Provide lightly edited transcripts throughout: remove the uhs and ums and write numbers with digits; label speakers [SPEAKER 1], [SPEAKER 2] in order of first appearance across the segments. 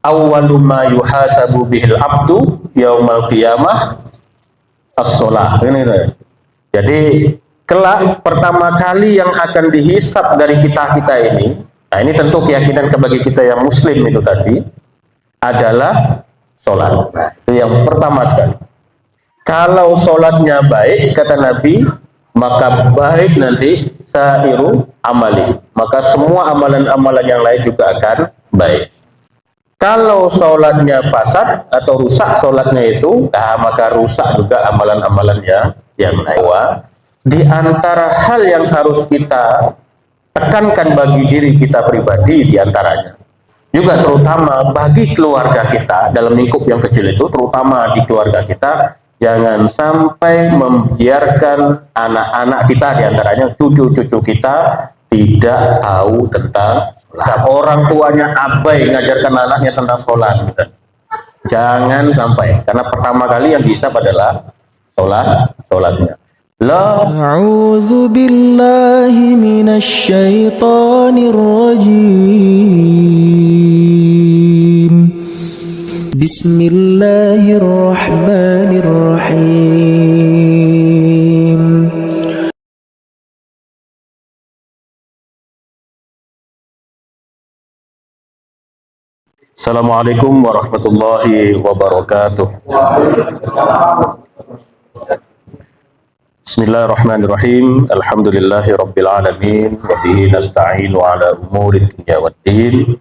[SPEAKER 1] awwalu ma yuhasabu bihil abdu yaumal qiyamah as-shalah. Jadi kelak pertama kali yang akan dihisap dari kita ini, nah ini tentu keyakinan bagi kita yang muslim itu tadi adalah sholat. Nah, itu yang pertama sekali. Kalau sholatnya baik, kata Nabi, maka baik nanti sairu amali. Maka semua amalan-amalan yang lain juga akan baik. Kalau sholatnya fasad atau rusak sholatnya itu, nah, maka rusak juga amalan-amalannya yang lain. Di antara hal yang harus kita tekankan bagi diri kita pribadi diantaranya, juga terutama bagi keluarga kita dalam lingkup yang kecil itu, terutama di keluarga kita, jangan sampai membiarkan anak-anak kita diantaranya cucu-cucu kita tidak tahu tentang sholat. Orang tuanya abai ngajarkan anaknya tentang sholat, jangan sampai, karena pertama kali yang dihisab adalah sholatnya.
[SPEAKER 2] A'udzu billahi minasy syaithanir rajim. Bismillahirrahmanirrahim.
[SPEAKER 1] Assalamualaikum warahmatullahi wabarakatuh. Bismillahirrahmanirrahim. Alhamdulillahi rabbil alamin wa bihi nasta'inu ala umuri dunya waddin.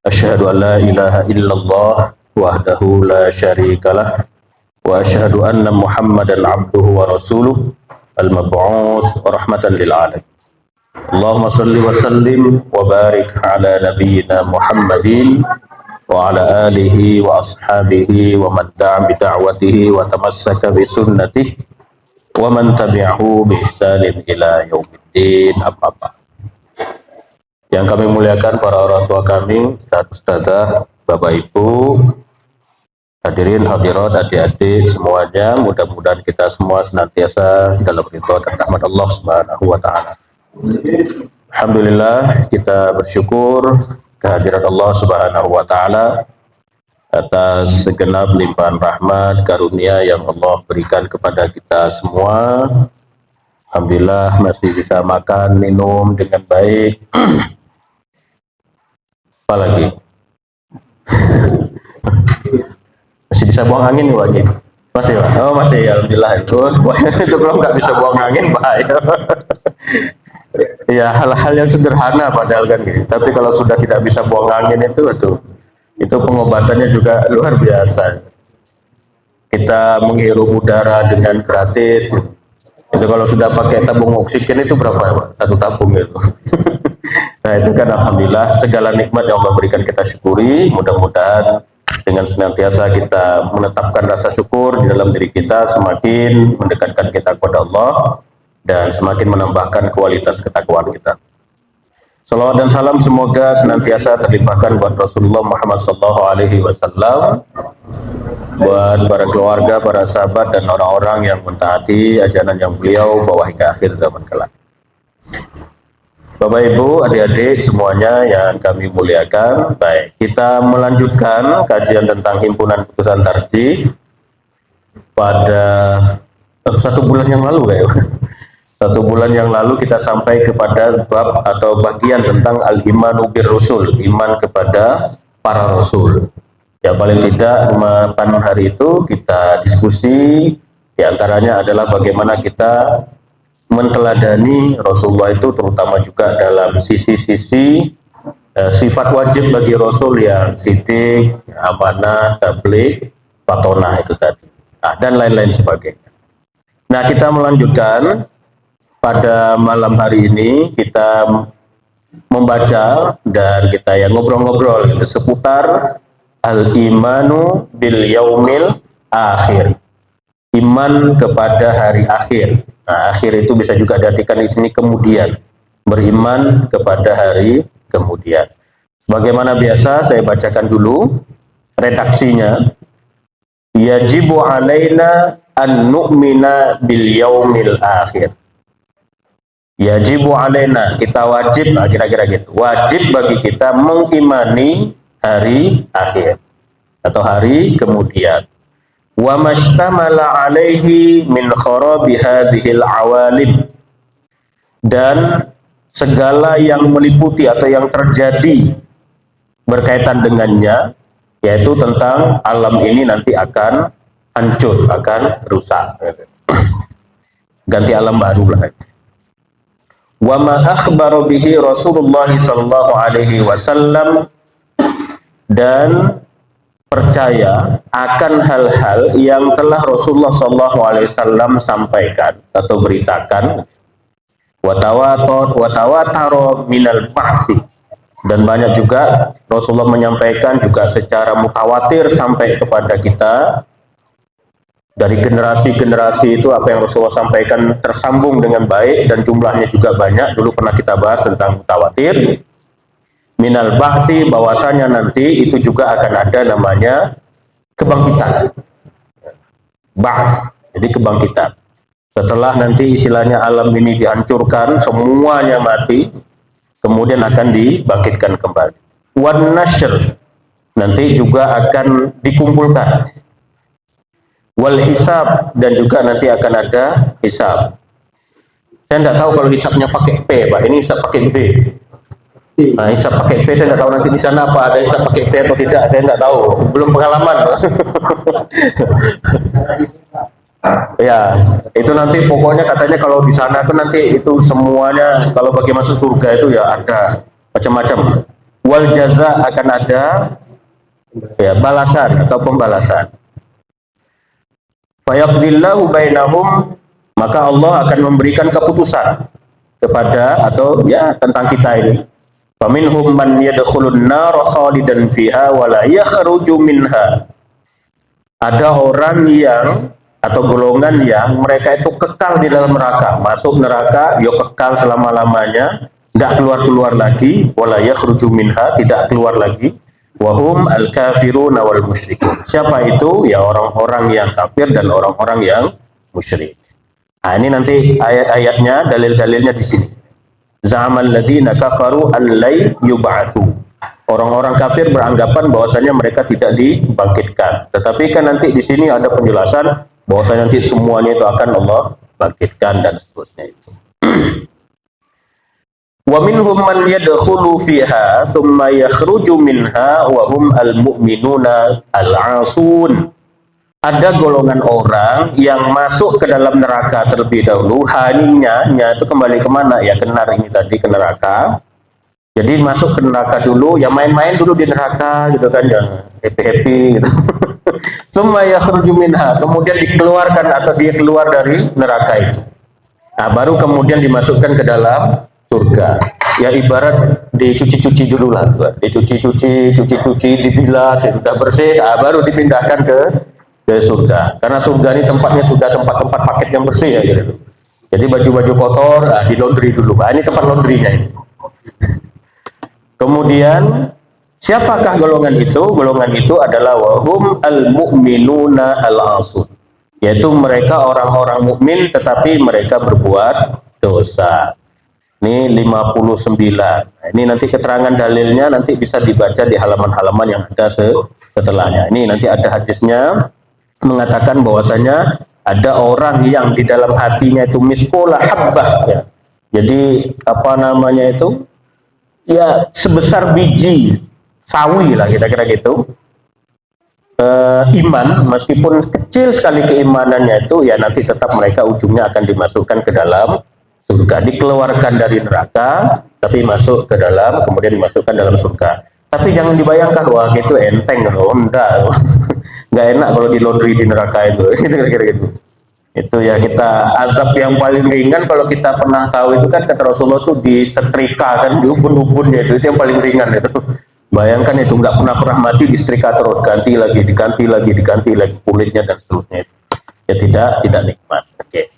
[SPEAKER 1] Asyhadu an la ilaha illallah wahdahu la syarikalah wa asyhadu anna Muhammadan abduhu wa rasuluh al-mab'uts rahmatan lil alamin. Allahumma shalli wa sallim wa barik ala nabiyyina Muhammadin wa ala alihi wa ashabihi wa man da'a bi da'watihi wa tamassaka bi sunnatihi wa man tabi'ahu bi ihsanin ila yaumiddin. Amma ba'd. Yang kami muliakan para orang tua kami, ustaz-ustazah, Bapak Ibu, hadirin hadirat, adik-adik semuanya, mudah-mudahan kita semua senantiasa dalam ridha dan rahmat Allah Subhanahu wa taala. Alhamdulillah, kita bersyukur kehadirat Allah Subhanahu wa taala atas segenap limpahan rahmat karunia yang Allah berikan kepada kita semua. Alhamdulillah masih bisa makan, minum dengan baik. Apalagi masih bisa buang angin nih wajib. Masih, oh masih, alhamdulillah itu. Itu belum nggak bisa buang angin bahaya. Ya hal-hal yang sederhana padahal kan gitu. Tapi kalau sudah tidak bisa buang angin itu pengobatannya juga luar biasa. Kita menghirup udara dengan gratis. Itu kalau sudah pakai tabung oksigen itu berapa? Satu tabung itu. Nah itu kan alhamdulillah segala nikmat yang Allah berikan kita syukuri. Mudah-mudahan dengan senantiasa kita menetapkan rasa syukur di dalam diri kita, semakin mendekatkan kita kepada Allah dan semakin menambahkan kualitas ketakwaan kita. Salawat dan salam semoga senantiasa terlimpahkan buat Rasulullah Muhammad SAW, buat para keluarga, para sahabat dan orang-orang yang mentaati ajaran yang beliau bawa hingga akhir zaman kelak. Bapak Ibu, adik-adik semuanya yang kami muliakan, baik, kita melanjutkan kajian tentang himpunan putusan tarjih pada 1 bulan yang lalu kayaknya. 1 bulan yang lalu kita sampai kepada bab atau bagian tentang al-imanu bir rusul, iman kepada para rasul. Ya paling tidak pada hari itu kita diskusi, diantaranya adalah bagaimana kita menteladani Rasulullah itu, terutama juga dalam sisi-sisi sifat wajib bagi Rasul yang sidik, amanah, tabligh, fatonah itu tadi, dan lain-lain sebagainya. Nah kita melanjutkan pada malam hari ini, kita membaca dan kita yang ngobrol-ngobrol itu seputar al-imanu bil yaumil akhir, iman kepada hari akhir. Nah, akhir itu bisa juga diartikan di sini kemudian, beriman kepada hari kemudian. Bagaimana biasa saya bacakan dulu redaksinya. Yajibu alaina an nu'mina bil yaumil akhir. Yajibu alaina, kita wajib, kira-kira gitu. Wajib bagi kita mengimani hari akhir atau hari kemudian. Wa mashtamala alaihi min kharabi hadhil awalim, dan segala yang meliputi atau yang terjadi berkaitan dengannya, yaitu tentang alam ini nanti akan hancur, akan rusak, ganti alam baru lah. Wa ma akhbara bihi Rasulullah sallallahu alaihi wasallam, dan percaya akan hal-hal yang telah Rasulullah sallallahu alaihi wasallam sampaikan atau beritakan. Wa tawatara minal ba'si, dan banyak juga Rasulullah menyampaikan juga secara mutawatir sampai kepada kita. Dari generasi-generasi itu apa yang Rasulullah sampaikan tersambung dengan baik dan jumlahnya juga banyak. Dulu pernah kita bahas tentang mutawatir. Minal ba'si, bahwasanya nanti itu juga akan ada namanya kebangkitan. Ba'ts, jadi kebangkitan. Setelah nanti istilahnya alam ini dihancurkan, semuanya mati, kemudian akan dibangkitkan kembali. Wan nashr, nanti juga akan dikumpulkan. Wal hisab, dan juga nanti akan ada hisab. Saya tidak tahu kalau hisabnya pakai P, Pak. Ini hisab pakai B. Nah, hisab pakai P saya tidak tahu nanti di sana apa ada hisab pakai P atau tidak. Saya tidak tahu, belum pengalaman. Ya, itu nanti pokoknya katanya kalau di sana kan nanti itu semuanya kalau bagi masuk surga itu ya ada macam-macam. Wal jaza, akan ada ya balasan atau pembalasan. Fayaqdillahu bainahum, maka Allah akan memberikan keputusan kepada atau ya tentang kita ini. Faminhum man yadkhulun nar khalidan fiha wa la yakhruju minha. Ada orang yang atau golongan yang mereka itu kekal di dalam neraka, masuk neraka, ya kekal selama-lamanya, tidak keluar-keluar lagi, wala yakhruju minha, tidak keluar lagi. Wahum al-kafirun wal musyrikun. Siapa itu? Ya orang-orang yang kafir dan orang-orang yang musyrik. Nah, ini nanti ayat-ayatnya, dalil-dalilnya di sini. Za'amal ladzina kafaru an lai yub'atsu. Orang-orang kafir beranggapan bahwasanya mereka tidak dibangkitkan. Tetapi kan nanti di sini ada penjelasan bahwasanya nanti semuanya itu akan Allah bangkitkan dan seterusnya itu. Wa minhum man yadkhulu fiha thumma yakhruju minha wa hum al-mu'minuna al-'asun. Ada golongan orang yang masuk ke dalam neraka terlebih dahulu, haninya itu kembali kemana? Ya ke ini tadi, ke neraka. Jadi masuk ke neraka dulu, ya main-main dulu di neraka gitu kan, yang happy-happy gitu. Thumma yakhruju minha, kemudian dikeluarkan atau dia keluar dari neraka itu. Nah, baru kemudian dimasukkan ke dalam surga. Ya ibarat dicuci-cuci dulu lah, dicuci-cuci, dibilas, sudah bersih, nah, baru dipindahkan ke surga. Karena surga ini tempatnya sudah tempat-tempat paket yang bersih ya gitu. Jadi baju-baju kotor, nah, di laundry dulu. Nah, ini tempat laundrynya ini. Kemudian siapakah golongan itu? Golongan itu adalah wahum al-mu'minuna al-asun. Yaitu mereka orang-orang mukmin tetapi mereka berbuat dosa. Ini 59. Nah, ini nanti keterangan dalilnya nanti bisa dibaca di halaman-halaman yang ada setelahnya. Ini nanti ada hadisnya mengatakan bahwasanya ada orang yang di dalam hatinya itu miskola habbah ya. Jadi apa namanya itu? Ya sebesar biji sawi lah kira-kira gitu. Iman, meskipun kecil sekali keimanannya itu, ya nanti tetap mereka ujungnya akan dimasukkan ke dalam surga, dikeluarkan dari neraka, tapi masuk ke dalam, kemudian dimasukkan dalam surga. Tapi jangan dibayangkan, wah gitu enteng loh, enggak, nggak enak kalau di laundry di neraka itu, kira-kira gitu. Itu ya kita azab yang paling ringan kalau kita pernah tahu itu kan kata Rasulullah tuh disetrika kan, di ubun-ubunnya itu yang paling ringan itu. Bayangkan itu nggak pernah mati, disetrika terus, ganti lagi kulitnya dan seterusnya itu. Ya tidak nikmat. Oke.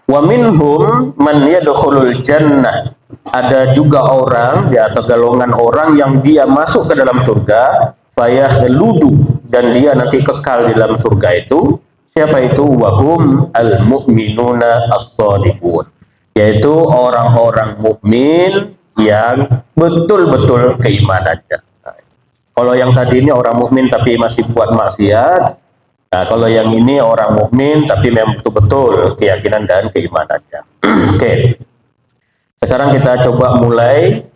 [SPEAKER 1] Wa minhum man yadkhulul jannah. Ada juga orang ya atau golongan orang yang dia masuk ke dalam surga, fayakhludu, dan dia nanti kekal di dalam surga itu. Siapa itu? Wahum al-mu'minuna as-shadiqun. Yaitu orang-orang mukmin yang betul-betul keimanannya. Kalau yang tadi ini orang mukmin tapi masih buat maksiat. Nah, kalau yang ini orang mukmin tapi memang betul-betul keyakinan dan keimanannya. Oke. Sekarang kita coba mulai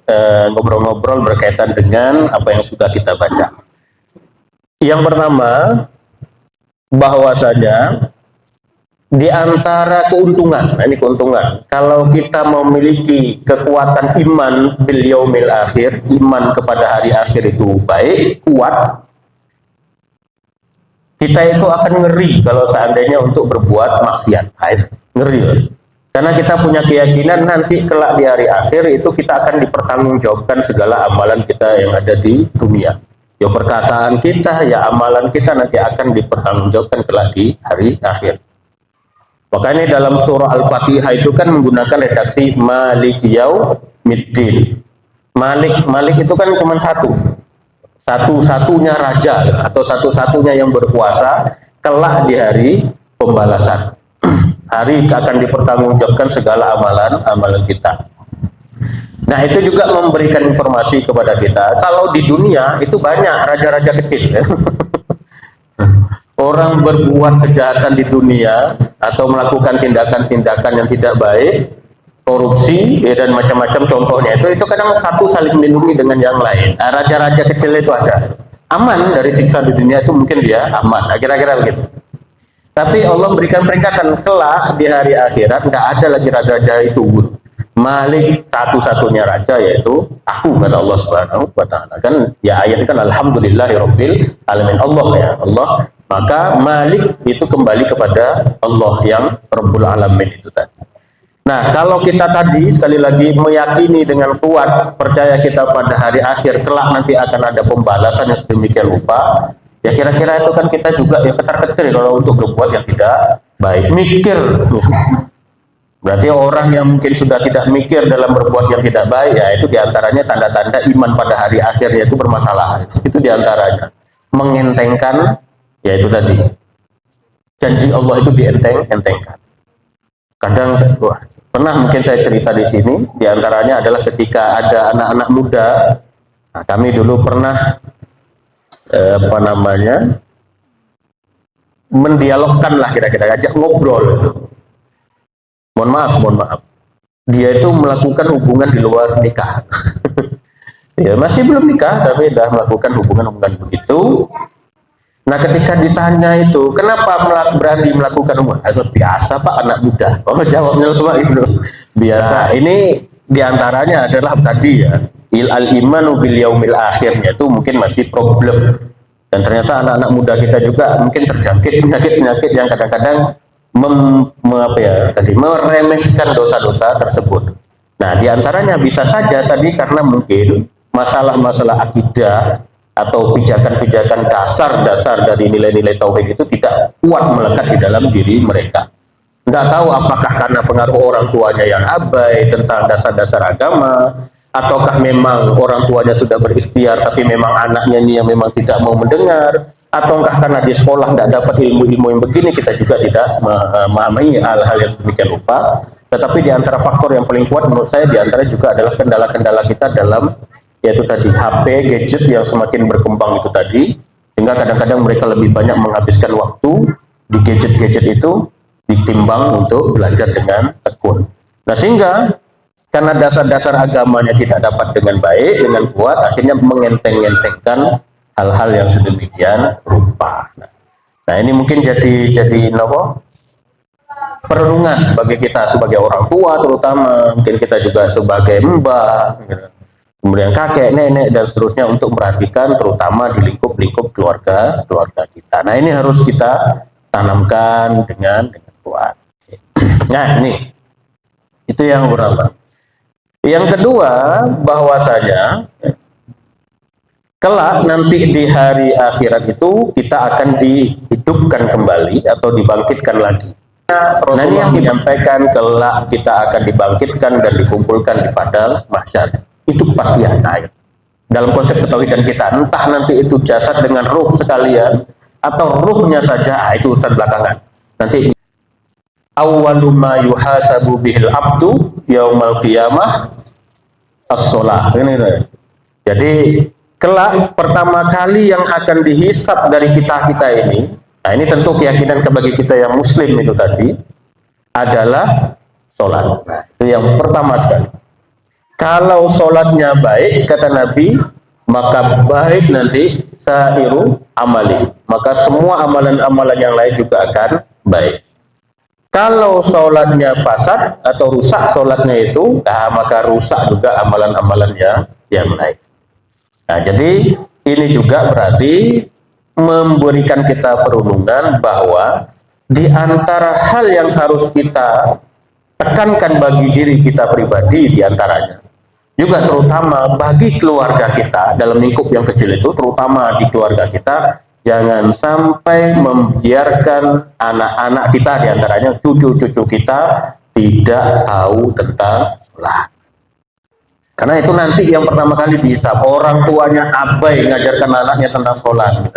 [SPEAKER 1] ngobrol-ngobrol berkaitan dengan apa yang sudah kita baca. Yang pertama, bahwasanya di antara keuntungan, nah ini keuntungan, kalau kita memiliki kekuatan iman bil yaumil akhir, iman kepada hari akhir itu baik, kuat, kita itu akan ngeri kalau seandainya untuk berbuat maksiat. Ngeri. Karena kita punya keyakinan nanti kelak di hari akhir itu kita akan dipertanggungjawabkan segala amalan kita yang ada di dunia. Ya perkataan kita, ya amalan kita nanti akan dipertanggungjawabkan kelak di hari akhir. Makanya dalam surah Al-Fatihah itu kan menggunakan redaksi Malik Yaumiddin. Malik itu kan cuma satu-satunya raja atau satu-satunya yang berkuasa kelak di hari pembalasan. Hari akan dipertanggungjawabkan segala amalan kita. Nah, itu juga memberikan informasi kepada kita kalau di dunia itu banyak raja-raja kecil. Orang berbuat kejahatan di dunia atau melakukan tindakan-tindakan yang tidak baik, korupsi ya, dan macam-macam contohnya itu kadang satu saling melindungi dengan yang lain. Nah, raja-raja kecil itu ada aman dari siksa di dunia itu, mungkin dia aman. Nah, kira-kira begitu. Tapi Allah memberikan peringatan kelak di hari akhirat nggak ada lagi raja-raja itu. Malik satu-satunya raja yaitu aku, kata Allah Subhanahu wa taala. Kan ya ayat kan alhamdulillahirabbil alamin, Allah ya Allah. Maka Malik itu kembali kepada Allah yang Rabbul Alamin itu tadi. Nah, kalau kita tadi sekali lagi meyakini dengan kuat, percaya kita pada hari akhir kelak nanti akan ada pembalasan yang sedemikian rupa, ya kira-kira itu kan kita juga ya ketar-ketir kalau untuk berbuat yang tidak baik. Mikir. Berarti orang yang mungkin sudah tidak mikir dalam berbuat yang tidak baik, ya itu diantaranya tanda-tanda iman pada hari akhirnya itu bermasalah. Itu diantaranya. Mengentengkan, ya itu tadi. Janji Allah itu dientengkan. Kadang, pernah mungkin saya cerita di sini, diantaranya adalah ketika ada anak-anak muda, nah, kami dulu pernah, mendialogkan lah kira-kira, ajak ngobrol itu. Mohon maaf. Dia itu melakukan hubungan di luar nikah. Ya, masih belum nikah, tapi sudah melakukan hubungan begitu. Nah, ketika ditanya itu, kenapa berani melakukan hubungan? Biasa Pak, anak muda. Oh, jawabnya Pak itu. Biasa. Ini diantaranya adalah tadi ya, al-imanu bil yaumil akhirnya itu mungkin masih problem. Dan ternyata anak-anak muda kita juga mungkin terjangkit penyakit-penyakit yang kadang-kadang meremehkan dosa-dosa tersebut. Nah, diantaranya bisa saja tadi karena mungkin masalah-masalah akidah atau pijakan-pijakan dasar dari nilai-nilai tauhid itu tidak kuat melekat di dalam diri mereka. Nggak tahu apakah karena pengaruh orang tuanya yang abai tentang dasar-dasar agama, ataukah memang orang tuanya sudah berikhtiar tapi memang anaknya ini yang memang tidak mau mendengar, ataukah karena di sekolah tidak dapat ilmu-ilmu yang begini, kita juga tidak memahami hal-hal yang sedemikian rupa. Tetapi di antara faktor yang paling kuat menurut saya di antara juga adalah kendala-kendala kita dalam, yaitu tadi HP, gadget yang semakin berkembang itu tadi, sehingga kadang-kadang mereka lebih banyak menghabiskan waktu di gadget-gadget itu ditimbang untuk belajar dengan tekun. Nah, sehingga karena dasar-dasar agamanya tidak dapat dengan baik, dengan kuat, akhirnya mengenteng-entengkan hal-hal yang sedemikian rupa. Nah, ini mungkin jadi perenungan bagi kita sebagai orang tua, terutama mungkin kita juga sebagai mbah, kemudian kakek, nenek dan seterusnya, untuk memperhatikan terutama di lingkup-lingkup keluarga kita. Nah, ini harus kita tanamkan dengan kuat. Nah, ini itu yang pertama. Yang kedua, bahwasanya kelak nanti di hari akhirat itu kita akan dihidupkan kembali atau dibangkitkan lagi. Nah, ini yang menyampaikan kelak kita akan dibangkitkan dan dikumpulkan di padang mahsyar. Itu kepastian. Nah, dalam konsep ketauhidan kita, entah nanti itu jasad dengan ruh sekalian atau ruhnya saja, itu urusan belakangan. Nanti awwalu ma yuhasabu bihil abdu yaumal qiyamah as-shalah. Jadi kelak pertama kali yang akan dihisap dari kita ini, nah ini tentu keyakinan bagi kita yang muslim itu tadi, adalah sholat. Nah, itu yang pertama sekali. Kalau sholatnya baik, kata Nabi, maka baik nanti sairu amali. Maka semua amalan-amalan yang lain juga akan baik. Kalau sholatnya fasad atau rusak sholatnya itu, nah, maka rusak juga amalan-amalannya yang lain. Nah, jadi ini juga berarti memberikan kita perundungan bahwa di antara hal yang harus kita tekankan bagi diri kita pribadi, di antaranya juga terutama bagi keluarga kita dalam lingkup yang kecil itu, terutama di keluarga kita, jangan sampai membiarkan anak-anak kita, diantaranya cucu-cucu kita, tidak tahu tentang sholat. Karena itu nanti yang pertama kali dihisab, orang tuanya abai ngajarkan anaknya tentang sholat.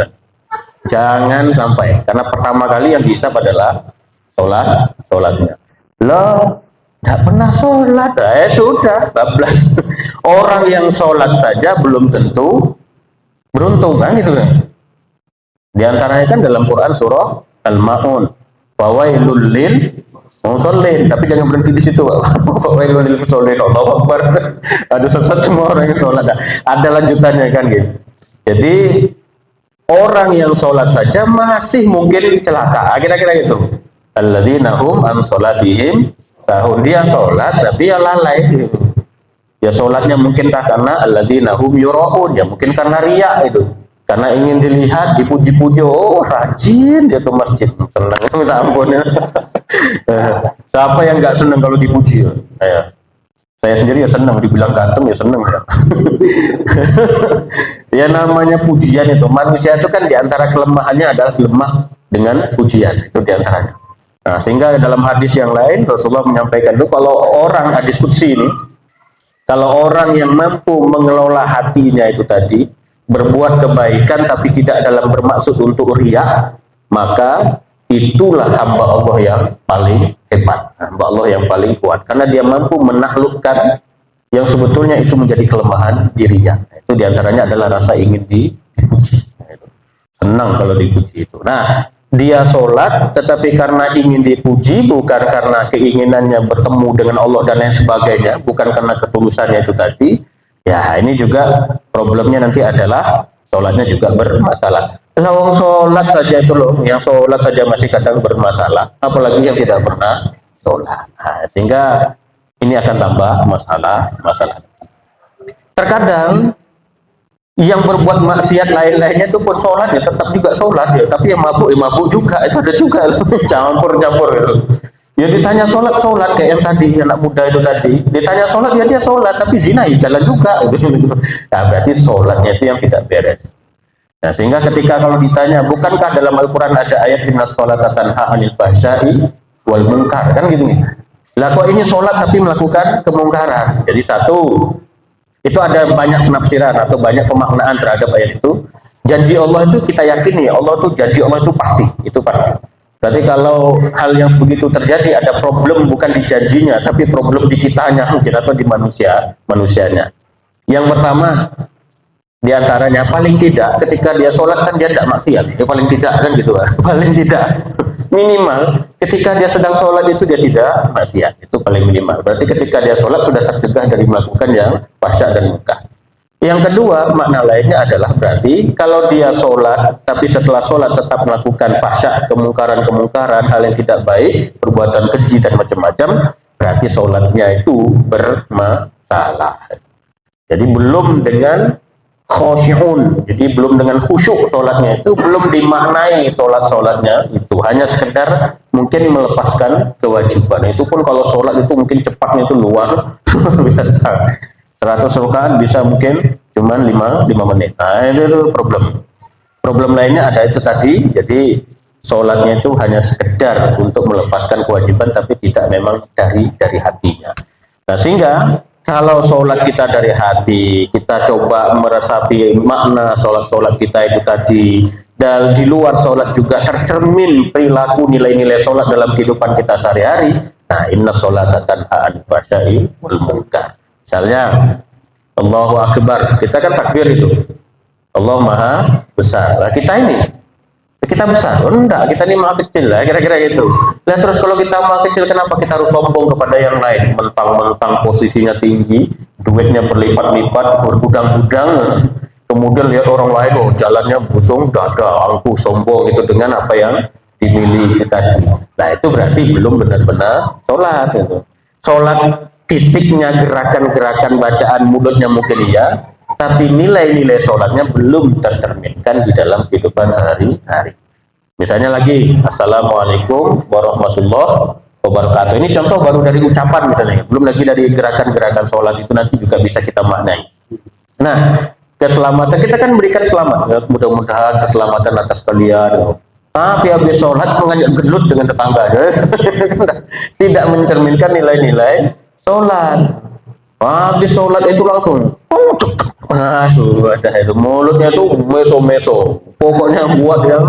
[SPEAKER 1] Jangan sampai, karena pertama kali yang dihisab adalah sholatnya. Loh, tidak pernah sholat, sudah, bablas. Orang yang sholat saja belum tentu beruntung, kan gitu kan? Di antaranya kan dalam Quran surah Al-Ma'un, fawailul lil musallin, tapi jangan berhenti di situ. Fawailul lil musallin, Allahu Akbar. Ada sesat semua orang yang sholat. Ada lanjutannya kan gitu. Jadi orang yang sholat saja masih mungkin celaka, kira-kira gitu. Alladzina hum an sholatihim sahun, dia sholat tapi ya lalai gitu. Ya sholatnya mungkin karena alladzina hum yura'un, ya mungkin karena riya itu. Karena ingin dilihat, dipuji-puji, oh rajin dia ke masjid, senang, minta ampun ya. Siapa yang nggak senang kalau dipuji? Saya sendiri ya senang, dibilang ganteng ya senang ya. Ya namanya pujian itu, manusia itu kan diantara kelemahannya adalah lemah dengan pujian, itu diantaranya. Nah, sehingga dalam hadis yang lain Rasulullah menyampaikan itu, kalau orang hadis qudsi ini, kalau orang yang mampu mengelola hatinya itu tadi, berbuat kebaikan tapi tidak dalam bermaksud untuk riya, maka itulah hamba Allah yang paling hebat, hamba Allah yang paling kuat, karena dia mampu menaklukkan yang sebetulnya itu menjadi kelemahan dirinya. Itu diantaranya adalah rasa ingin dipuji. Senang kalau dipuji itu. Nah, dia sholat tetapi karena ingin dipuji, bukan karena keinginannya bertemu dengan Allah dan lain sebagainya, bukan karena ketulusannya itu tadi. Ya, ini juga problemnya nanti adalah sholatnya juga bermasalah. Lawang sholat saja itu loh, yang sholat saja masih kadang bermasalah, apalagi yang tidak pernah sholat. Nah, sehingga ini akan tambah masalah. Terkadang yang berbuat maksiat lain-lainnya itu pun sholat ya, tetap juga sholat ya, tapi yang mabuk juga, itu ada juga campur-campur gitu. Ya ditanya sholat kayak yang tadi anak muda itu tadi, ditanya sholat ya dia sholat, tapi zina ya jalan juga gitu. Nah, berarti sholatnya itu yang tidak beres. Nah, sehingga ketika kalau ditanya, bukankah dalam Al-Quran ada ayat inna sholata tanha anil fahsya'i wal munkar, kan gitu nih. Lah kok ini sholat tapi melakukan kemungkaran? Jadi satu, itu ada banyak penafsiran atau banyak pemaknaan terhadap ayat itu. Janji Allah itu kita yakini, Allah itu janji Allah itu pasti, itu pasti. Berarti kalau hal yang begitu terjadi, ada problem bukan di janjinya, tapi problem di kitanya mungkin, atau di manusianya. Yang pertama, diantaranya paling tidak ketika dia sholat kan dia tidak maksiat, ya paling tidak kan gitu, paling tidak minimal ketika dia sedang sholat itu dia tidak maksiat, itu paling minimal. Berarti ketika dia sholat sudah tercegah dari melakukan yang fahsya dan munkar. Yang kedua, makna lainnya adalah berarti kalau dia sholat, tapi setelah sholat tetap melakukan fahsya, kemungkaran, hal yang tidak baik, perbuatan keji dan macam-macam, berarti sholatnya itu bermasalah. Jadi belum dengan khosyi'un, jadi belum dengan khusyuk sholatnya itu, belum dimaknai sholatnya itu, hanya sekedar mungkin melepaskan kewajiban. Itu pun kalau sholat itu mungkin cepatnya itu luar biasa. 100 rakaat bisa mungkin cuma 5 menit. Nah, itu problem lainnya ada itu tadi. Jadi sholatnya itu hanya sekedar untuk melepaskan kewajiban, tapi tidak memang dari hatinya. Nah, sehingga kalau sholat kita dari hati, kita coba meresapi makna sholat kita itu tadi, dan di luar sholat juga tercermin perilaku nilai-nilai sholat dalam kehidupan kita sehari-hari. Nah, inna sholata tanha anil fahsya'i wal munkar. Misalnya Allahu Akbar, kita kan takbir itu. Allah maha besar. Nah, kita besar, oh, enggak, kita ini maha kecil lah, kira-kira gitu. Nah terus kalau kita maha kecil, kenapa kita harus sombong kepada yang lain, mentang-mentang posisinya tinggi, duitnya berlipat-lipat, bergudang-gudang, kemudian lihat orang lain, oh jalannya busung, dada, angkuh, sombong, itu dengan apa yang dimiliki tadi. Nah itu berarti belum benar-benar sholat gitu. Sholat fisiknya, gerakan-gerakan bacaan mulutnya mungkin iya, tapi nilai-nilai sholatnya belum tercerminkan di dalam kehidupan sehari-hari. Misalnya lagi, Assalamualaikum warahmatullahi wabarakatuh. Ini contoh baru dari ucapan misalnya, belum lagi dari gerakan-gerakan sholat itu nanti juga bisa kita maknai. Nah, keselamatan, kita kan berikan selamat, ya, mudah-mudahan keselamatan atas kalian. Tapi habis sholat mengajak gelut dengan tetangganya, tidak mencerminkan nilai-nilai sholat. Habis sholat itu langsung sudah itu mulutnya tuh meso-meso, pokoknya buat yang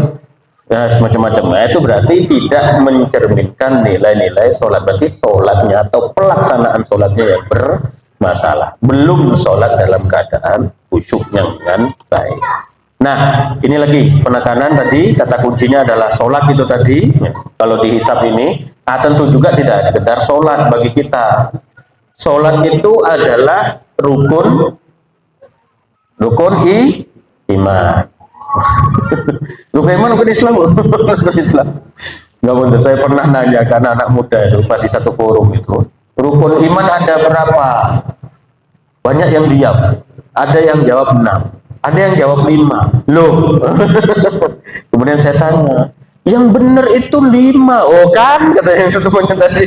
[SPEAKER 1] ya semacam-macam. Nah, itu berarti tidak mencerminkan nilai-nilai sholat, berarti sholatnya atau pelaksanaan sholatnya yang bermasalah, belum sholat dalam keadaan khusyuk yang dengan baik. Nah ini lagi penekanan tadi, kata kuncinya adalah sholat itu tadi. Kalau dihisap ini tentu juga tidak sekedar sholat bagi kita. Sholat itu adalah rukun iman. Rukun iman, rukun Islam. Rukun Islam. Nggak benar. Saya pernah nanya ke anak-anak muda itu pas di satu forum itu, rukun iman ada berapa? Banyak yang diam. Ada yang jawab 6. Ada yang jawab 5. Loh. Kemudian saya tanya, yang benar itu 5. Oh kan, katanya temannya tadi.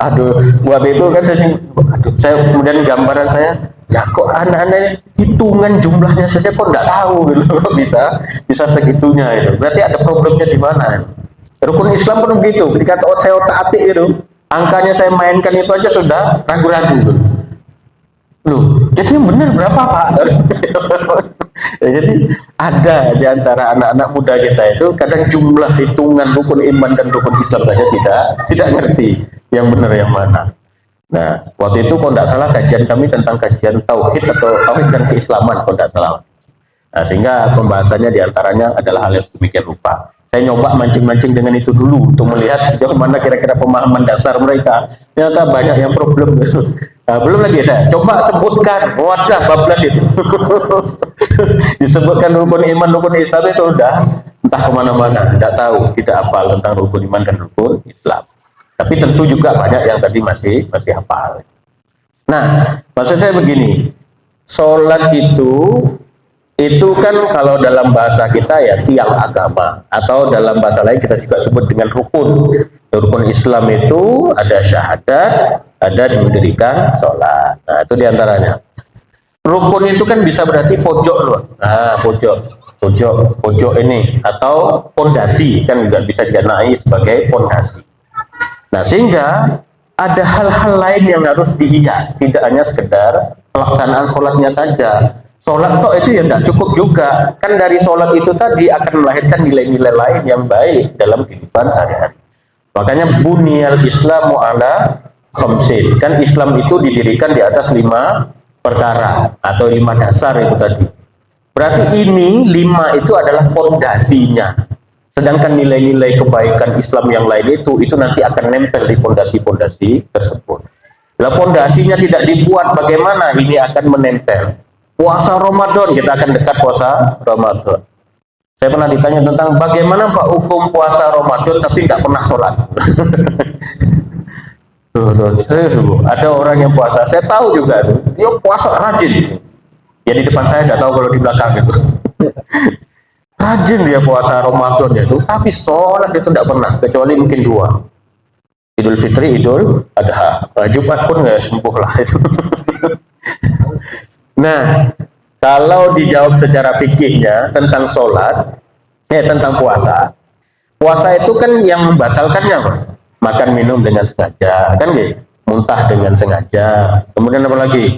[SPEAKER 1] Aduh, buat itu kan saya kemudian gambaran saya, ya kok anak-anak hitungan jumlahnya saja kok nggak tahu gitu, kok bisa segitunya itu. Berarti ada problemnya di mana? Rukun Islam pun begitu. Ketika saya otak-atik itu, angkanya saya mainkan itu aja sudah ragu-ragu gitu. Loh, jadi yang benar berapa Pak? Jadi ada di antara anak-anak muda kita itu kadang jumlah hitungan rukun iman dan rukun Islam saja tidak ngerti yang benar yang mana. Nah, waktu itu kalau tidak salah kajian kami tentang kajian tauhid atau tauhid dan keislaman kalau tidak salah. Nah, sehingga pembahasannya diantaranya adalah hal yang sedemikian rupa. Saya nyoba mancing-mancing dengan itu dulu untuk melihat sejauh mana kira-kira pemahaman dasar mereka. Ternyata banyak yang problem. Nah, belum lagi saya coba sebutkan, wadah bablas itu. Disebutkan rukun iman, rukun Islam itu udah entah kemana-mana, tidak tahu, tidak hafal tentang rukun iman dan rukun Islam. Tapi tentu juga banyak yang tadi masih hafal. Nah, maksud saya begini, sholat itu kan kalau dalam bahasa kita ya tiang agama, atau dalam bahasa lain kita juga sebut dengan rukun. Rukun Islam itu ada syahadat, ada mendirikan sholat. Nah itu diantaranya. Rukun itu kan bisa berarti pojok loh. Nah pojok ini, atau pondasi kan juga bisa dimaknai sebagai pondasi. Nah sehingga ada hal-hal lain yang harus dihias, tidak hanya sekedar pelaksanaan sholatnya saja. Sholat toh itu ya tidak cukup juga, kan dari sholat itu tadi akan melahirkan nilai-nilai lain yang baik dalam kehidupan sehari-hari. Makanya bunyal Islamu ala khamsin, kan Islam itu didirikan di atas 5 perkara atau 5 dasar itu tadi. Berarti ini 5 itu adalah pondasinya. Sedangkan nilai-nilai kebaikan Islam yang lain itu nanti akan nempel di pondasi-pondasi tersebut. Lah pondasinya tidak dibuat, bagaimana ini akan menempel? Puasa Ramadan, kita akan dekat puasa Ramadan. Saya pernah ditanya tentang bagaimana Pak hukum puasa Ramadan tapi tidak pernah sholat. Serius, ada orang yang puasa, saya tahu juga tuh, dia puasa rajin. Ya di depan saya, tidak tahu kalau di belakang gitu. Rajin dia puasa Ramadan itu, tapi sholat itu tidak pernah, kecuali mungkin 2. Idul Fitri, Idul Adha. Jumat pun nggak sembuh lah itu. Nah, kalau dijawab secara fikihnya tentang sholat, tentang puasa, puasa itu kan yang membatalkannya apa? Makan minum dengan sengaja, kan gitu? Muntah dengan sengaja, kemudian apa lagi?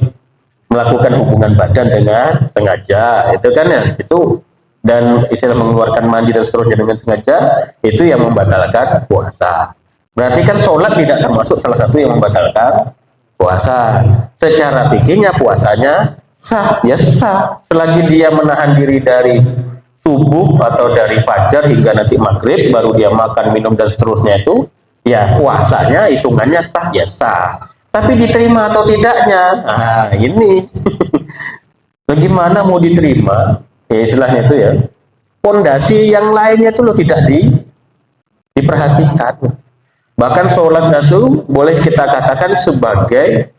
[SPEAKER 1] Melakukan hubungan badan dengan sengaja, itu kan ya, itu, dan istilah mengeluarkan mandi dan seterusnya dengan sengaja, itu yang membatalkan puasa. Berarti kan sholat tidak termasuk salah satu yang membatalkan puasa. Secara fikihnya puasanya Sah, ya sah. Selagi dia menahan diri dari subuh atau dari fajar hingga nanti maghrib, baru dia makan, minum, dan seterusnya itu, ya puasanya hitungannya sah, ya sah. Tapi diterima atau tidaknya, nah ini. Bagaimana mau diterima? Ya istilahnya itu ya. Pondasi yang lainnya itu loh tidak diperhatikan. Bahkan sholat itu boleh kita katakan sebagai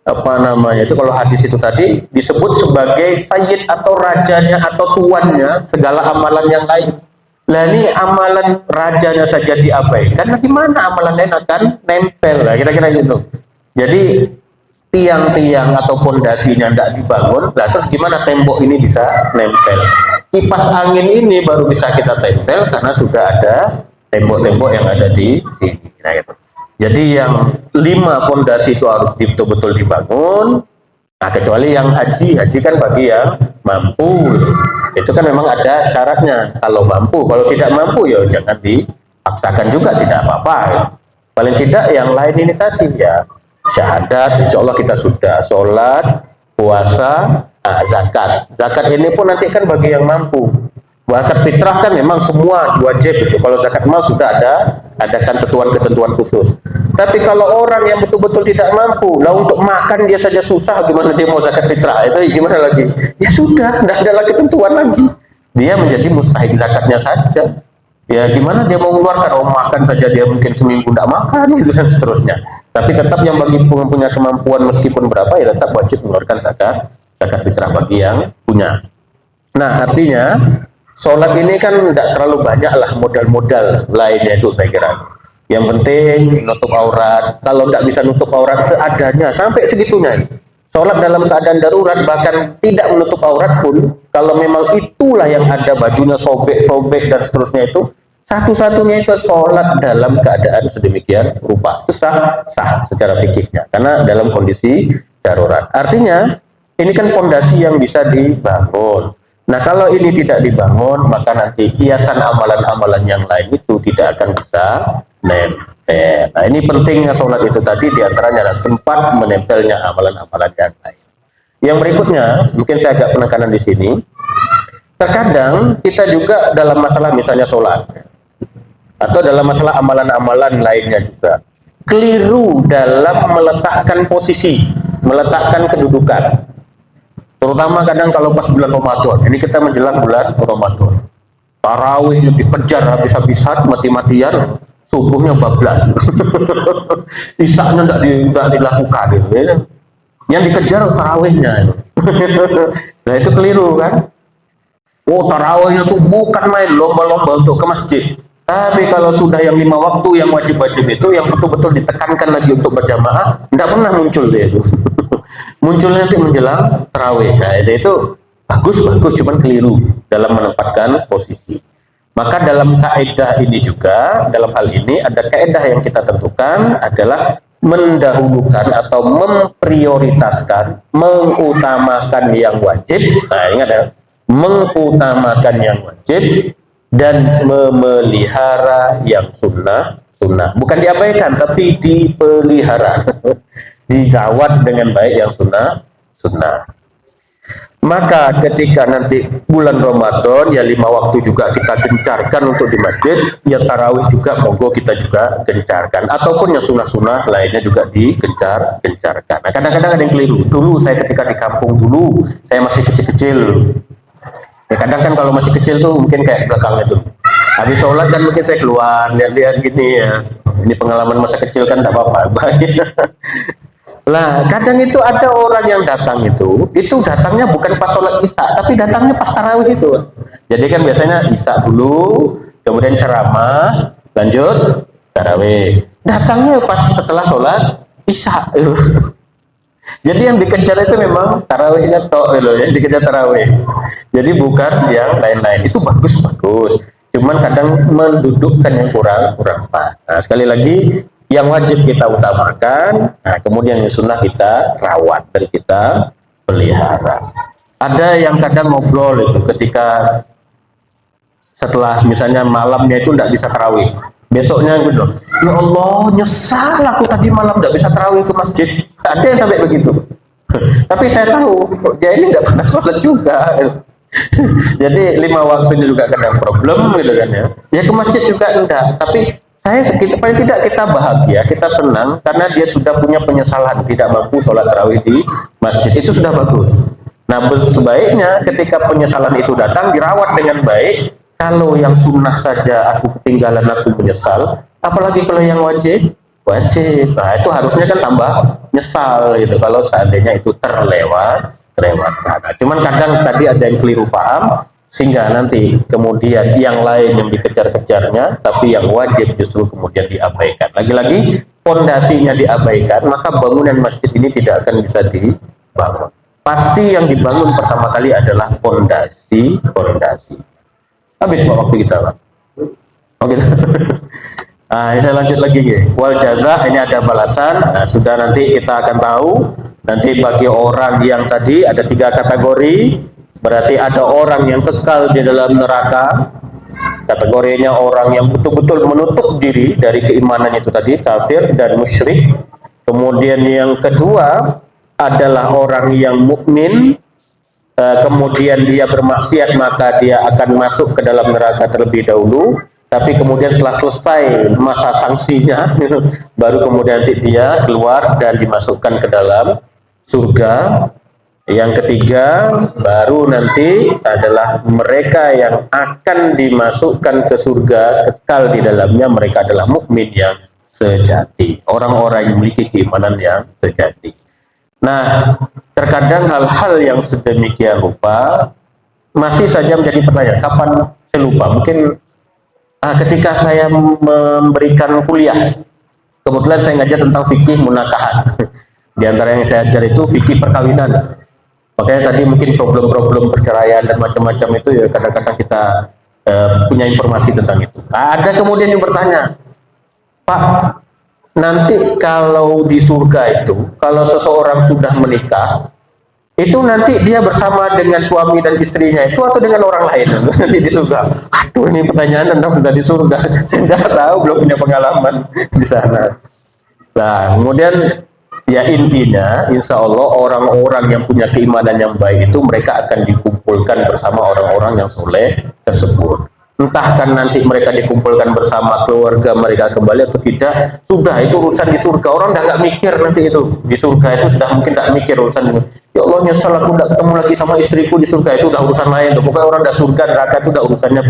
[SPEAKER 1] apa namanya itu, kalau hadis itu tadi disebut sebagai sayyid atau rajanya atau tuannya segala amalan yang lain. Lah ini amalan rajanya saja diabaikan, nah gimana amalan lain akan nempel lah, kira-kira gitu. Jadi tiang-tiang atau pondasinya tidak dibangun, lah terus gimana tembok ini bisa nempel? Kipas angin ini baru bisa kita tempel karena sudah ada tembok-tembok yang ada di sini. Nah, gitu. Jadi yang 5 pondasi itu harus betul-betul dibangun. Nah, kecuali yang haji kan bagi yang mampu. Itu kan memang ada syaratnya. Kalau mampu, kalau tidak mampu ya jangan dipaksakan juga, tidak apa-apa. Ya. Paling tidak yang lain ini tadi ya, syahadat, insya Allah kita sudah, sholat, puasa, zakat. Zakat ini pun nanti kan bagi yang mampu. Zakat fitrah kan memang semua wajib itu. Kalau zakat mal sudah ada ketentuan-ketentuan khusus. Tapi kalau orang yang betul-betul tidak mampu, lah untuk makan dia saja susah, gimana dia mau zakat fitrah? Itu gimana lagi? Ya sudah, tidak ada lagi ketentuan lagi. Dia menjadi mustahik zakatnya saja. Ya gimana dia mau mengeluarkan? Oh makan saja dia mungkin seminggu tidak makan, itu dan seterusnya. Tapi tetap yang bagi punya kemampuan meskipun berapa ya tetap wajib mengeluarkan zakat fitrah bagi yang punya. Nah artinya sholat ini kan tidak terlalu banyak lah modal-modal lainnya itu saya kira. Yang penting nutup aurat. Kalau tidak bisa nutup aurat seadanya sampai segitunya. Sholat dalam keadaan darurat bahkan tidak menutup aurat pun, kalau memang itulah yang ada bajunya sobek-sobek dan seterusnya itu, satu-satunya itu sholat dalam keadaan sedemikian rupa. Itu sah secara fikihnya. Karena dalam kondisi darurat. Artinya ini kan pondasi yang bisa dibangun. Nah kalau ini tidak dibangun, maka nanti hiasan amalan-amalan yang lain itu tidak akan bisa nempel. Nah ini pentingnya sholat itu tadi, diantaranya adalah tempat menempelnya amalan-amalan yang lain. Yang berikutnya, mungkin saya agak penekanan di sini, terkadang kita juga dalam masalah misalnya sholat, atau dalam masalah amalan-amalan lainnya juga, keliru dalam meletakkan posisi, meletakkan kedudukan. Terutama kadang kalau pas bulan Ramadan, ini kita menjelang bulan Ramadan, tarawih dikejar habis-habisan, mati-matian, subuhnya bablas, isaknya tidak dilakukan, ya. Yang dikejar tarawihnya. Nah itu keliru kan? Oh tarawihnya tuh bukan main lomba-lomba untuk ke masjid. Tapi kalau sudah yang 5 waktu yang wajib-wajib itu, yang betul-betul ditekankan lagi untuk berjamaah, tidak pernah muncul dia itu. Munculnya nanti menjelang tarawih. Nah itu bagus, cuman keliru dalam menempatkan posisi. Maka dalam kaidah ini juga, dalam hal ini ada kaidah yang kita tentukan adalah mendahulukan atau memprioritaskan, mengutamakan yang wajib. Nah ingat ya, mengutamakan yang wajib dan memelihara yang sunnah. Bukan diabaikan, tapi dipelihara. Dijawat dengan baik yang sunnah. Maka ketika nanti bulan Ramadan ya 5 waktu juga kita gencarkan untuk di masjid, ya tarawih juga monggo kita juga gencarkan, ataupun yang sunnah lainnya juga digencarkan. Nah kadang-kadang ada yang keliru. Dulu saya ketika di kampung dulu, saya masih kecil-kecil. Ya kadang kan kalau masih kecil tuh mungkin kayak belakangnya tuh. Habis sholat kan mungkin saya keluar lihat-lihat gini ya. Ini pengalaman masa kecil kan tidak apa-apa. Lah, kadang itu ada orang yang datang itu datangnya bukan pas sholat isya, tapi datangnya pas tarawih itu. Jadi kan biasanya isya dulu, kemudian ceramah, lanjut tarawih. Datangnya pas setelah sholat isya. Jadi yang dikejar itu memang tarawihnya tok, yang dikejar tarawih. Jadi bukan yang lain-lain. Itu bagus. Cuman kadang mendudukkan yang kurang pas. Nah, sekali lagi yang wajib kita utamakan, nah kemudian yang sunnah kita rawat dan kita pelihara. Ada yang kadang ngobrol itu ketika setelah misalnya malamnya itu tidak bisa tarawih, besoknya gitu, ya Allah nyesal aku tadi malam tidak bisa tarawih ke masjid. Ada yang sampai begitu. Tapi saya tahu dia ini nggak pernah sholat juga. Jadi 5 waktunya juga kadang problem gitu kan ya. Ya ke masjid juga enggak. Tapi kita paling tidak kita bahagia, kita senang karena dia sudah punya penyesalan tidak mampu sholat tarawih di masjid. Itu sudah bagus. Nah, sebaiknya ketika penyesalan itu datang dirawat dengan baik. Kalau yang sunnah saja aku ketinggalan aku menyesal, apalagi kalau yang wajib, wajib. Nah, itu harusnya kan tambah nyesal gitu kalau seandainya itu terlewatkan. Nah, cuman kadang tadi ada yang keliru paham sehingga nanti kemudian yang lain yang dikejar-kejarnya tapi yang wajib justru kemudian diabaikan. Lagi-lagi pondasinya diabaikan, maka bangunan masjid ini tidak akan bisa dibangun. Pasti yang dibangun pertama kali adalah pondasi. Habis Pak waktu kita, Pak. Oke. Nah, ini saya lanjut lagi ya. Wal jaza, ini ada balasan. Nah, sudah nanti kita akan tahu. Nanti bagi orang yang tadi ada 3 kategori, berarti ada orang yang kekal di dalam neraka. Kategorinya orang yang betul-betul menutup diri dari keimanan itu tadi, kafir dan musyrik. Kemudian yang kedua adalah orang yang mukmin. Kemudian dia bermaksiat maka dia akan masuk ke dalam neraka terlebih dahulu, tapi kemudian setelah selesai masa sanksinya baru kemudian dia keluar dan dimasukkan ke dalam surga. Yang ketiga baru nanti adalah mereka yang akan dimasukkan ke surga kekal di dalamnya, mereka adalah mukmin yang sejati, orang-orang yang memiliki keimanan yang sejati. Nah, terkadang hal-hal yang sedemikian rupa masih saja menjadi pertanyaan. Kapan saya lupa? Mungkin ketika saya memberikan kuliah, kebetulan saya ngajar tentang fikih munakahat. Di antara yang saya ajar itu fikih perkawinan. Makanya tadi mungkin problem-problem perceraian dan macam-macam itu ya kadang-kadang kita punya informasi tentang itu. Ada kemudian yang bertanya, Pak, nanti kalau di surga itu, kalau seseorang sudah menikah, itu nanti dia bersama dengan suami dan istrinya itu atau dengan orang lain nanti di surga? Aduh, ini pertanyaan tentang sudah di surga. Saya tidak tahu, belum punya pengalaman di sana. Nah, kemudian ya intinya, insya Allah orang-orang yang punya keimanan yang baik itu mereka akan dikumpulkan bersama orang-orang yang soleh tersebut. Entah kan nanti mereka dikumpulkan bersama keluarga mereka kembali atau tidak, sudah itu urusan di surga. Orang udah nggak mikir nanti itu di surga itu sudah mungkin nggak mikir urusan itu. Ya Allah, nyesal aku nggak ketemu lagi sama istriku di surga, itu udah urusan lain tuh. Pokoknya orang udah surga neraka itu udah urusannya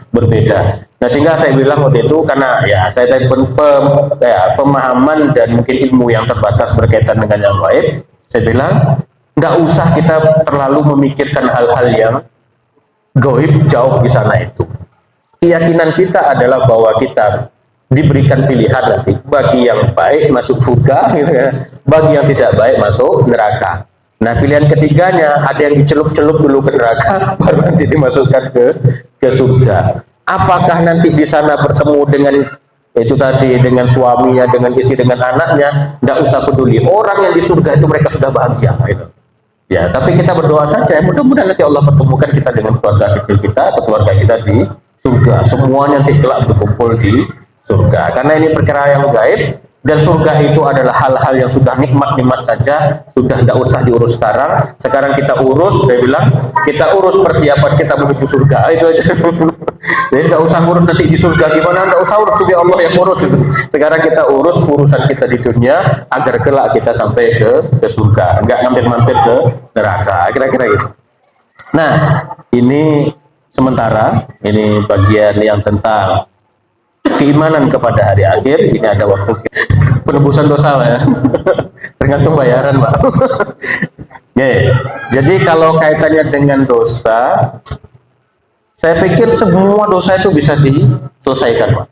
[SPEAKER 1] berbeda. Nah, sehingga saya bilang waktu itu karena ya saya tadi pemahaman dan mungkin ilmu yang terbatas berkaitan dengan yang gaib, saya bilang nggak usah kita terlalu memikirkan hal-hal yang gaib jauh di sana itu. Keyakinan kita adalah bahwa kita diberikan pilihan nanti, bagi yang baik masuk surga gitu ya, bagi yang tidak baik masuk neraka. Nah, pilihan ketiganya ada yang dicelup-celup dulu ke neraka baru nanti dimasukkan ke surga. Apakah nanti di sana bertemu dengan itu tadi, dengan suaminya, dengan istri, dengan anaknya, tidak usah peduli. Orang yang di surga itu mereka sudah bahagia gitu. Ya, tapi kita berdoa saja, mudah-mudahan nanti Allah pertemukan kita dengan keluarga kecil kita atau keluarga kita di surga. Semuanya nanti kelak berkumpul di surga. Karena ini perkara yang gaib, dan surga itu adalah hal-hal yang sudah nikmat-nikmat saja, sudah tidak usah diurus sekarang. Sekarang kita urus, saya bilang, kita urus persiapan kita menuju surga, itu aja. Jadi tidak usah ngurus nanti di surga gimana, tidak usah urus, itu Allah yang urus itu. Sekarang kita urus urusan kita di dunia agar kelak kita sampai ke surga, enggak mampir-mampir ke neraka, kira-kira gitu. Nah, ini sementara, ini bagian yang tentang keimanan kepada hari akhir. Ini ada waktu penebusan dosa ya. Tergantung bayaran, Pak. Jadi kalau kaitannya dengan dosa, saya pikir semua dosa itu bisa diselesaikan, Pak.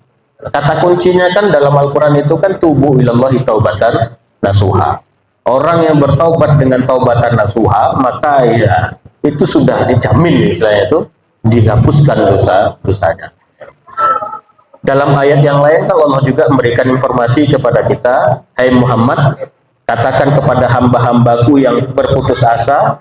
[SPEAKER 1] Kata kuncinya kan dalam Al-Quran itu kan tubu ilallahi taubatan nasuha. Orang yang bertaubat dengan taubatan nasuha, maka ya itu sudah dijamin istilahnya itu dihapuskan dosa-dosanya. Dalam ayat yang lain kan Allah juga memberikan informasi kepada kita, hai Muhammad, katakan kepada hamba-hambaku yang berputus asa,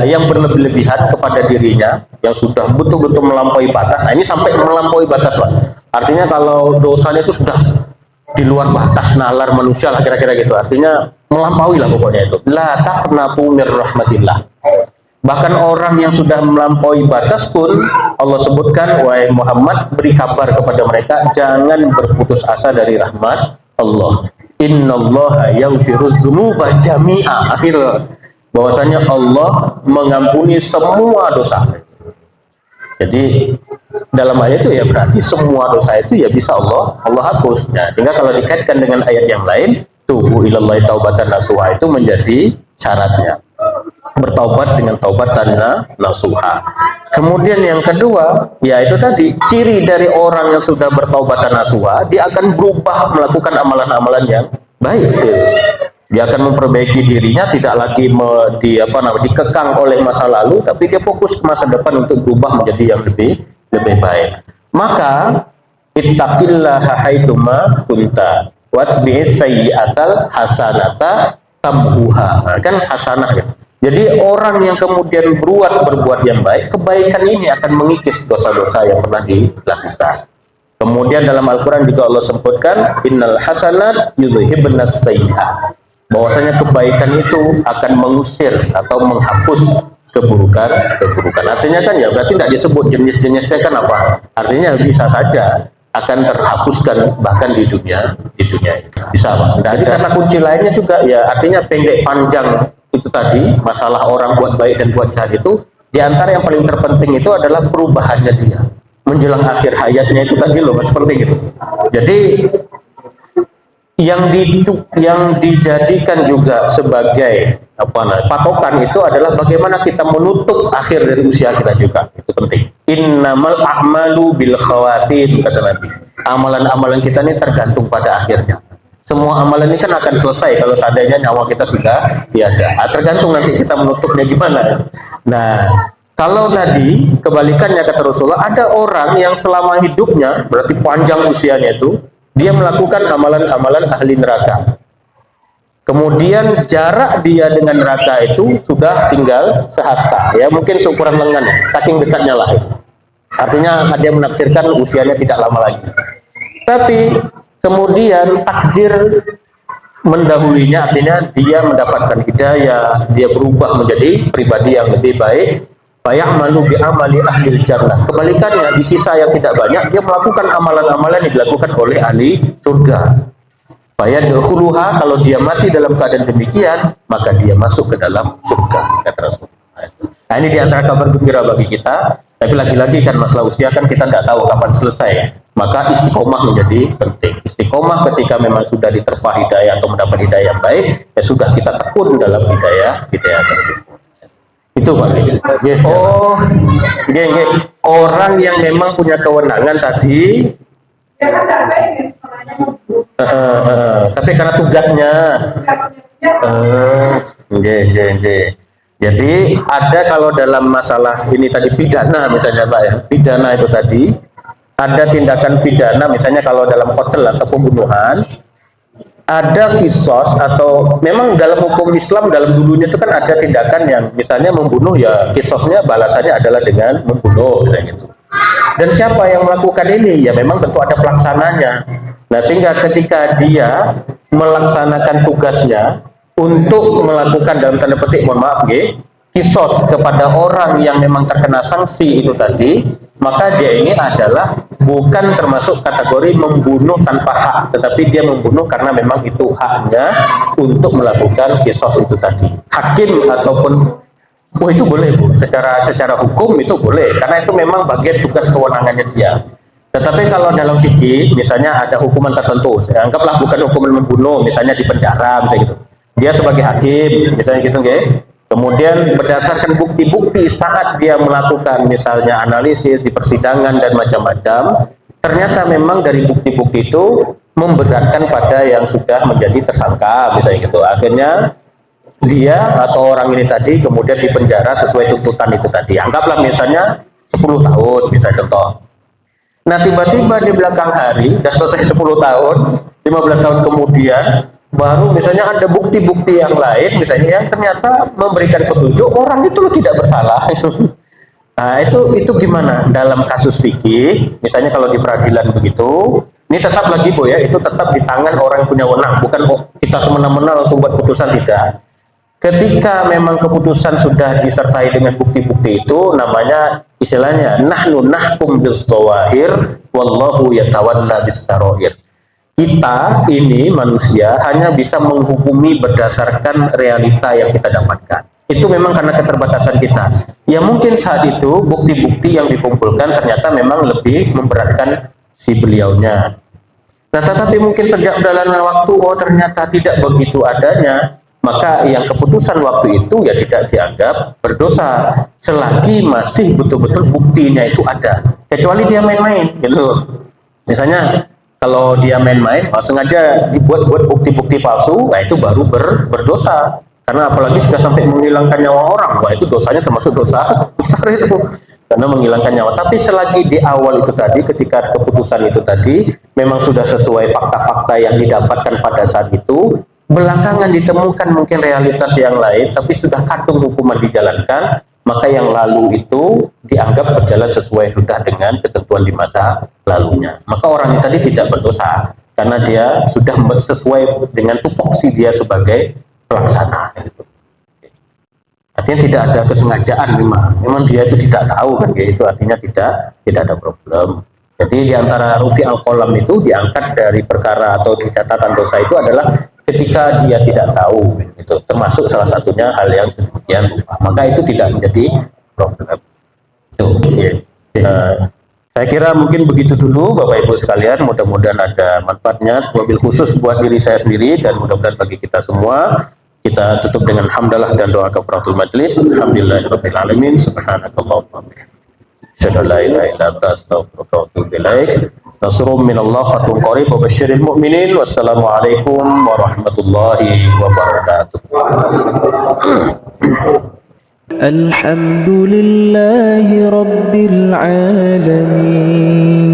[SPEAKER 1] yang berlebih-lebihan kepada dirinya, yang sudah betul-betul melampaui batas. Nah, ini sampai melampaui batas, Pak. Artinya kalau dosanya itu sudah di luar batas nalar manusia lah kira-kira gitu. Artinya melampaui lah pokoknya itu. La taqnatu mir rahmatillah. Bahkan orang yang sudah melampaui batas pun Allah sebutkan, wahai Muhammad, beri kabar kepada mereka jangan berputus asa dari rahmat Allah. Innallaha yaghfirudz dzunuba jami'a. Akhir bahwasanya Allah mengampuni semua dosa. Jadi dalam ayat itu ya berarti semua dosa itu ya bisa Allah hapus. Nah, sehingga kalau dikaitkan dengan ayat yang lain, tubu ilallahi taubatan nasuha itu menjadi syaratnya. Bertaubat dengan taubatan nasuha. Kemudian yang kedua, ya itu tadi ciri dari orang yang sudah bertaubatan nasuha, dia akan berubah melakukan amalan-amalan yang baik. Dia akan memperbaiki dirinya, tidak lagi dikekang oleh masa lalu, tapi dia fokus ke masa depan untuk berubah menjadi yang lebih baik. Maka ittaqillaha haitsuma kunta watbi'is sayyi'atal hasanata tamhuha. Kan hasanah gitu. Jadi orang yang kemudian berbuat yang baik, kebaikan ini akan mengikis dosa-dosa yang pernah dilakukan. Kemudian dalam Al-Quran juga Allah sebutkan, innal hasanat yudhibnas sayyi'at. Bahwasanya kebaikan itu akan mengusir atau menghapus keburukan. Artinya kan ya berarti tidak disebut jenis-jenisnya kan apa? Artinya bisa saja akan terhapuskan bahkan di dunia ini. Bisa Pak. Jadi karena kunci lainnya juga ya artinya pendek panjang itu tadi, masalah orang buat baik dan buat jahat itu, di antara yang paling terpenting itu adalah perubahannya dia menjelang akhir hayatnya itu tadi loh, mas, penting itu. Jadi yang dijadikan juga sebagai patokan itu adalah bagaimana kita menutup akhir dari usia kita juga, itu penting. Innamal a'malu bil khawatim, kata Nabi. Amalan-amalan kita ini tergantung pada akhirnya. Semua amalan ini kan akan selesai kalau seandainya nyawa kita sudah tiada. Tergantung nanti kita menutupnya gimana. Nah, kalau tadi kebalikannya kata Rasulullah, ada orang yang selama hidupnya, berarti panjang usianya itu, dia melakukan amalan-amalan ahli neraka. Kemudian jarak dia dengan neraka itu sudah tinggal sehasta, ya mungkin seukuran lengan, saking dekatnya lah. Artinya dia menafsirkan usianya tidak lama lagi. Tapi kemudian takdir mendahulunya, artinya dia mendapatkan hidayah, dia berubah menjadi pribadi yang lebih baik. Fayamalu bi amali ahli jannah. Kebalikannya, di sisa yang tidak banyak, dia melakukan amalan-amalan yang dilakukan oleh ahli surga. Fayadkhuluha, kalau dia mati dalam keadaan demikian, maka dia masuk ke dalam surga, kata Rasulullah. Nah, ini di antara kabar gembira bagi kita. Tapi lagi-lagi kan masalah usia kan kita tidak tahu kapan selesai. Maka istiqomah menjadi penting. Istiqomah ketika memang sudah diterpa hidayah atau mendapat hidayah yang baik, ya sudah kita tekun dalam hidayah tersebut. Itu Pak. Oh, orang yang memang punya kewenangan tadi, tapi karena tugasnya, jadi ada kalau dalam masalah ini tadi pidana misalnya Pak ya, pidana itu tadi ada tindakan pidana misalnya kalau dalam kotel atau pembunuhan, ada kisos atau memang dalam hukum Islam dalam dulunya itu kan ada tindakan yang misalnya membunuh ya kisosnya balasannya adalah dengan membunuh misalnya gitu. Dan siapa yang melakukan ini ya memang tentu ada pelaksananya. Nah sehingga ketika dia melaksanakan tugasnya untuk melakukan dalam tanda petik mohon maaf kisos kepada orang yang memang terkena sanksi itu tadi, maka dia ini adalah bukan termasuk kategori membunuh tanpa hak, tetapi dia membunuh karena memang itu haknya untuk melakukan kisos itu tadi. Hakim ataupun itu boleh Bu, secara hukum itu boleh, karena itu memang bagian tugas kewenangannya dia. Tetapi kalau dalam fikih misalnya ada hukuman tertentu, anggaplah bukan hukuman membunuh, misalnya di penjara misalnya gitu. Dia sebagai hakim misalnya gitu kemudian berdasarkan bukti-bukti saat dia melakukan misalnya analisis di persidangan dan macam-macam, ternyata memang dari bukti-bukti itu memberatkan pada yang sudah menjadi tersangka misalnya gitu. Akhirnya dia atau orang ini tadi kemudian dipenjara sesuai tuntutan itu tadi. Anggaplah misalnya 10 tahun misalnya contoh. Nah tiba-tiba di belakang hari sudah selesai 10 tahun, 15 tahun kemudian baru misalnya ada bukti-bukti yang lain misalnya yang ternyata memberikan petunjuk orang itu tidak bersalah. Nah itu gimana dalam kasus fikih misalnya kalau di peradilan begitu, Ini tetap lagi Bu ya, itu tetap di tangan orang yang punya wewenang, bukan kita semena-mena langsung buat putusan, tidak. Ketika memang keputusan sudah disertai dengan bukti-bukti itu, namanya istilahnya nahnu nahkum bis-shawahir wallahu yatawalla bis-sarair. Kita ini manusia hanya bisa menghukumi berdasarkan realita yang kita dapatkan. Itu memang karena keterbatasan kita. Ya mungkin saat itu bukti-bukti yang dikumpulkan ternyata memang lebih memberatkan si beliaunya. Nah, tetapi mungkin sejak berjalannya waktu, oh ternyata tidak begitu adanya, maka yang keputusan waktu itu ya tidak dianggap berdosa selagi masih betul-betul buktinya itu ada. Kecuali dia main-main, gitu. Misalnya kalau dia main-main, sengaja dibuat-buat bukti-bukti palsu, nah itu baru berdosa. Karena apalagi sudah sampai menghilangkan nyawa orang, wah itu dosanya termasuk dosa besar itu. Karena menghilangkan nyawa. Tapi selagi di awal itu tadi, ketika keputusan itu tadi memang sudah sesuai fakta-fakta yang didapatkan pada saat itu, belakangan ditemukan mungkin realitas yang lain, tapi sudah kadung hukuman dijalankan, maka yang lalu itu dianggap berjalan sesuai sudah dengan ketentuan di masa lalunya. Maka orang ini tadi tidak berdosa, karena dia sudah sesuai dengan tupoksi dia sebagai pelaksana. Artinya tidak ada kesengajaan, memang dia itu tidak tahu kan, itu artinya tidak ada problem. Jadi diantara rufi al-qalam itu diangkat dari perkara atau di catatan dosa itu adalah ketika dia tidak tahu, itu termasuk salah satunya hal yang sedemikian rupa, maka itu tidak menjadi problem. Itu, ya. Saya kira mungkin begitu dulu Bapak Ibu sekalian, mudah-mudahan ada manfaatnya, wabil khusus buat diri saya sendiri dan mudah-mudahan bagi kita semua. Kita tutup dengan hamdalah dan doa kafaratul majlis. Alhamdulillahirabbil alamin. Subhanakallahumma wa bihamdika, asyhadu an la ilaha illa anta, astaghfiruka wa atubu ilaik. Nasrun minallah, fathun qarib, wa basyiril mu'minin. Wassalamualaikum warahmatullahi wabarakatuh.
[SPEAKER 2] Alhamdulillahi rabbil alamin.